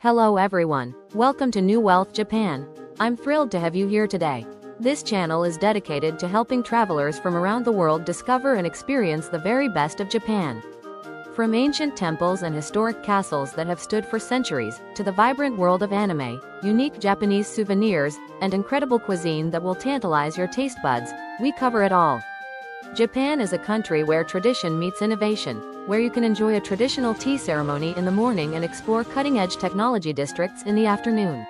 Hello everyone, welcome to New Wealth Japan. I'm thrilled to have you here today. This channel is dedicated to helping travelers from around the world discover and experience the very best of Japan. From ancient temples and historic castles that have stood for centuries, to the vibrant world of anime, unique Japanese souvenirs, and incredible cuisine that will tantalize your taste buds, we cover it all. Japan is a country where tradition meets innovation, where you can enjoy a traditional tea ceremony in the morning and explore cutting-edge technology districts in the afternoon.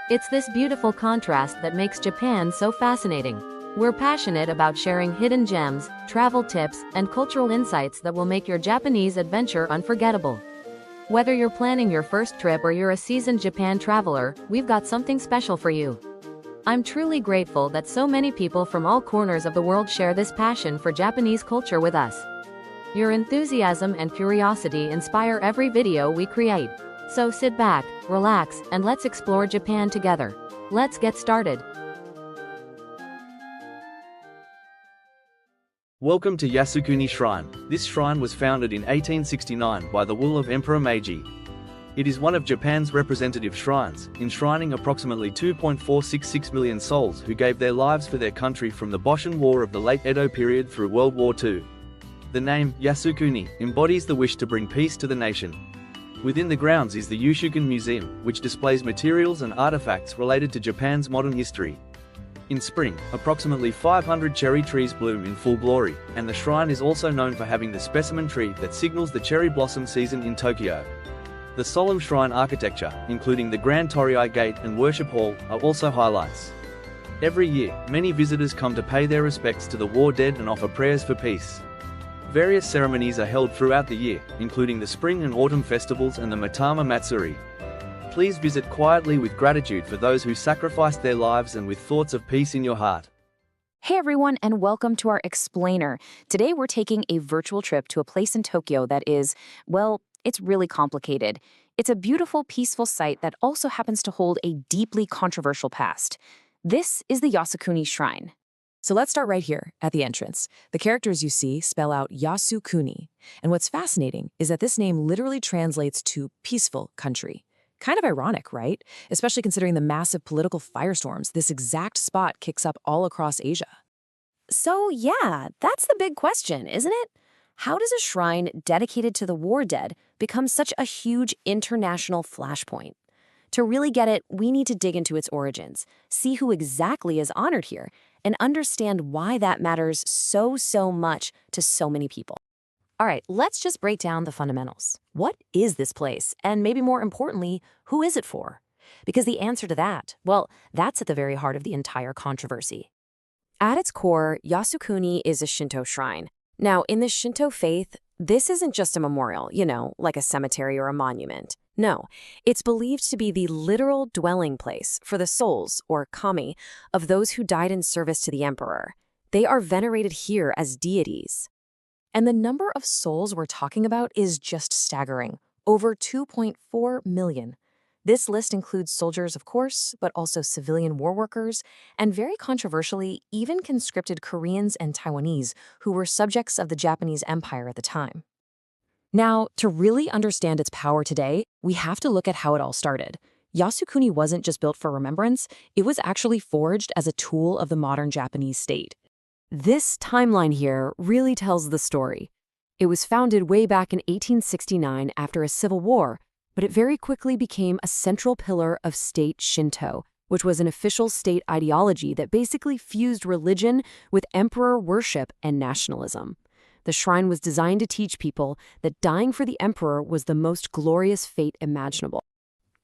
It's this beautiful contrast that makes Japan so fascinating. We're passionate about sharing hidden gems, travel tips, and cultural insights that will make your Japanese adventure unforgettable. Whether you're planning your first trip or you're a seasoned Japan traveler, we've got something special for you. I'm truly grateful that so many people from all corners of the world share this passion for Japanese culture with us. Your enthusiasm and curiosity inspire every video we create. So sit back, relax, and let's explore Japan together. Let's get started. Welcome to Yasukuni Shrine. This shrine was founded in 1869 by the will of Emperor Meiji. It is one of Japan's representative shrines, enshrining approximately 2.466 million souls who gave their lives for their country from the Boshin War of the late Edo period through World War II. The name, Yasukuni, embodies the wish to bring peace to the nation. Within the grounds is the Yushukan Museum, which displays materials and artifacts related to Japan's modern history. In spring, approximately 500 cherry trees bloom in full glory, and the shrine is also known for having the specimen tree that signals the cherry blossom season in Tokyo. The solemn shrine architecture, including the Grand Torii Gate and Worship Hall, are also highlights. Every year, many visitors come to pay their respects to the war dead and offer prayers for peace. Various ceremonies are held throughout the year, including the spring and autumn festivals and the Matama Matsuri. Please visit quietly with gratitude for those who sacrificed their lives and with thoughts of peace in your heart. Hey everyone, and welcome to our explainer. Today we're taking a virtual trip to a place in Tokyo that is, well, it's really complicated. It's a beautiful, peaceful site that also happens to hold a deeply controversial past. This is the Yasukuni Shrine. So let's start right here, at the entrance. The characters you see spell out Yasukuni, and what's fascinating is that this name literally translates to peaceful country. Kind of ironic, right? Especially considering the massive political firestorms this exact spot kicks up all across Asia. So yeah, that's the big question, isn't it? How does a shrine dedicated to the war dead become such a huge international flashpoint? To really get it, we need to dig into its origins, see who exactly is honored here, and understand why that matters so much to so many people. All right, let's just break down the fundamentals. What is this place? And maybe more importantly, who is it for? Because the answer to that, well, that's at the very heart of the entire controversy. At its core, Yasukuni is a Shinto shrine. Now, in the Shinto faith, this isn't just a memorial, like a cemetery or a monument. No, it's believed to be the literal dwelling place for the souls, or kami, of those who died in service to the emperor. They are venerated here as deities. And the number of souls we're talking about is just staggering, over 2.4 million. This list includes soldiers, of course, but also civilian war workers, and very controversially, even conscripted Koreans and Taiwanese who were subjects of the Japanese Empire at the time. Now, to really understand its power today, we have to look at how it all started. Yasukuni wasn't just built for remembrance, it was actually forged as a tool of the modern Japanese state. This timeline here really tells the story. It was founded way back in 1869 after a civil war, but it very quickly became a central pillar of state Shinto, which was an official state ideology that basically fused religion with emperor worship and nationalism. The shrine was designed to teach people that dying for the emperor was the most glorious fate imaginable.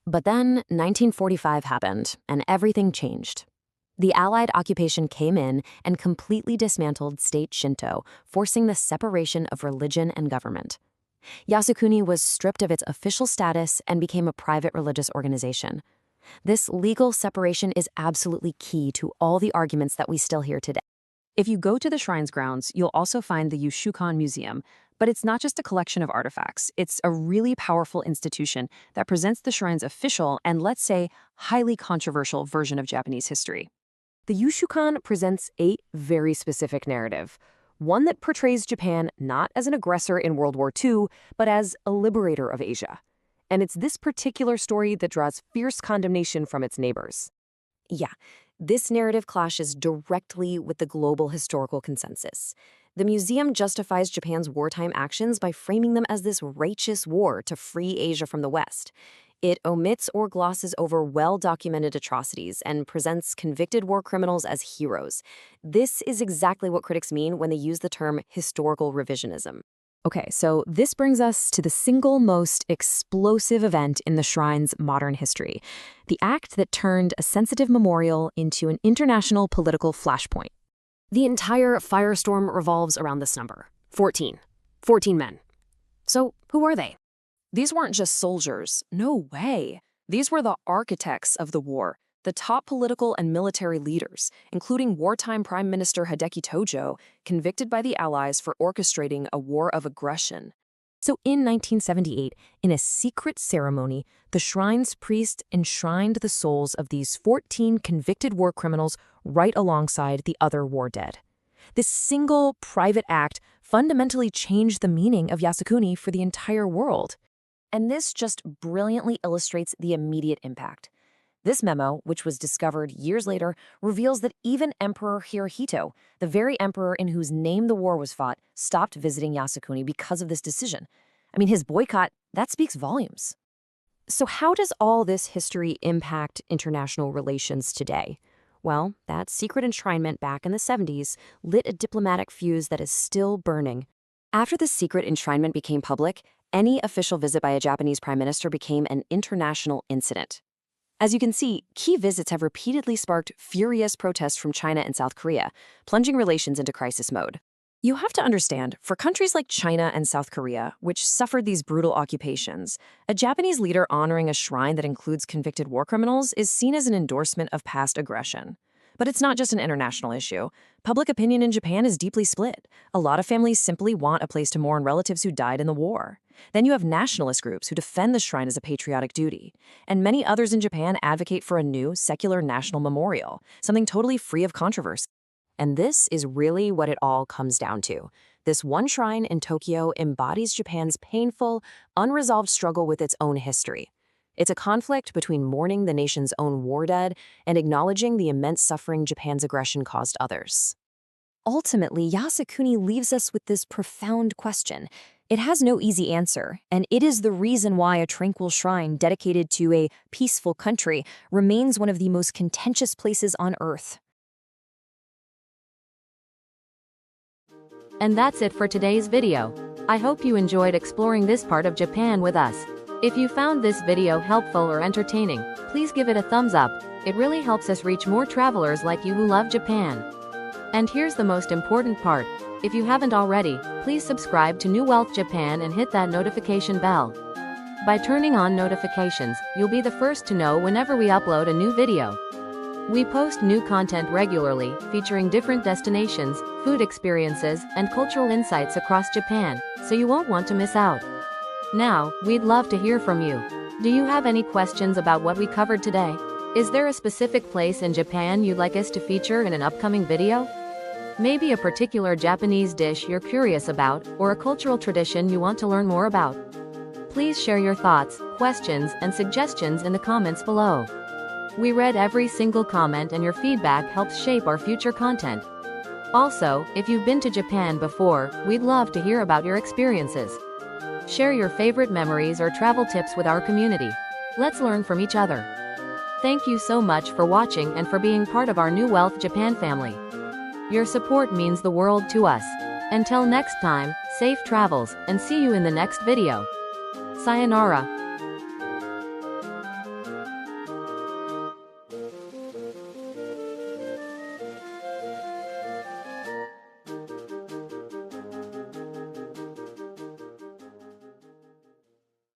But then 1945 happened, and everything changed. The Allied occupation came in and completely dismantled state Shinto, forcing the separation of religion and government. Yasukuni was stripped of its official status and became a private religious organization. This legal separation is absolutely key to all the arguments that we still hear today. If you go to the shrine's grounds, you'll also find the Yushukan Museum, but it's not just a collection of artifacts. It's a really powerful institution that presents the shrine's official and, let's say, highly controversial version of Japanese history. The Yushukan presents a very specific narrative, one that portrays Japan not as an aggressor in World War II, but as a liberator of Asia. And it's this particular story that draws fierce condemnation from its neighbors. Yeah, this narrative clashes directly with the global historical consensus. The museum justifies Japan's wartime actions by framing them as this righteous war to free Asia from the West. It omits or glosses over well-documented atrocities and presents convicted war criminals as heroes. This is exactly what critics mean when they use the term historical revisionism. Okay, so this brings us to the single most explosive event in the shrine's modern history, the act that turned a sensitive memorial into an international political flashpoint. The entire firestorm revolves around this number, 14. 14 men. So who are they? These weren't just soldiers. No way. These were the architects of the war, the top political and military leaders, including wartime Prime Minister Hideki Tojo, convicted by the Allies for orchestrating a war of aggression. So in 1978, in a secret ceremony, the shrine's priest enshrined the souls of these 14 convicted war criminals right alongside the other war dead. This single private act fundamentally changed the meaning of Yasukuni for the entire world. And this just brilliantly illustrates the immediate impact. This memo, which was discovered years later, reveals that even Emperor Hirohito, the very emperor in whose name the war was fought, stopped visiting Yasukuni because of this decision. I mean, his boycott, that speaks volumes. So how does all this history impact international relations today? Well, that secret enshrinement back in the 70s lit a diplomatic fuse that is still burning. After the secret enshrinement became public, any official visit by a Japanese prime minister became an international incident. As you can see, key visits have repeatedly sparked furious protests from China and South Korea, plunging relations into crisis mode. You have to understand, for countries like China and South Korea, which suffered these brutal occupations, a Japanese leader honoring a shrine that includes convicted war criminals is seen as an endorsement of past aggression. But it's not just an international issue. Public opinion in Japan is deeply split. A lot of families simply want a place to mourn relatives who died in the war. Then you have nationalist groups who defend the shrine as a patriotic duty. And many others in Japan advocate for a new, secular national memorial, something totally free of controversy. And this is really what it all comes down to. This one shrine in Tokyo embodies Japan's painful, unresolved struggle with its own history. It's a conflict between mourning the nation's own war dead and acknowledging the immense suffering Japan's aggression caused others. Ultimately, Yasukuni leaves us with this profound question. It has no easy answer, and it is the reason why a tranquil shrine dedicated to a peaceful country remains one of the most contentious places on Earth. And that's it for today's video. I hope you enjoyed exploring this part of Japan with us. If you found this video helpful or entertaining, please give it a thumbs up. It really helps us reach more travelers like you who love Japan. And here's the most important part. If you haven't already, please subscribe to New Wealth Japan and hit that notification bell. By turning on notifications, you'll be the first to know whenever we upload a new video. We post new content regularly, featuring different destinations, food experiences, and cultural insights across Japan, so you won't want to miss out. Now, we'd love to hear from you. Do you have any questions about what we covered today? Is there a specific place in Japan you'd like us to feature in an upcoming video? Maybe a particular Japanese dish you're curious about, or a cultural tradition you want to learn more about? Please share your thoughts, questions, and suggestions in the comments below. We read every single comment, and your feedback helps shape our future content. Also, if you've been to Japan before, we'd love to hear about your experiences. Share your favorite memories or travel tips with our community. Let's learn from each other. Thank you so much for watching and for being part of our New Wealth Japan family. Your support means the world to us. Until next time, safe travels, and see you in the next video. Sayonara.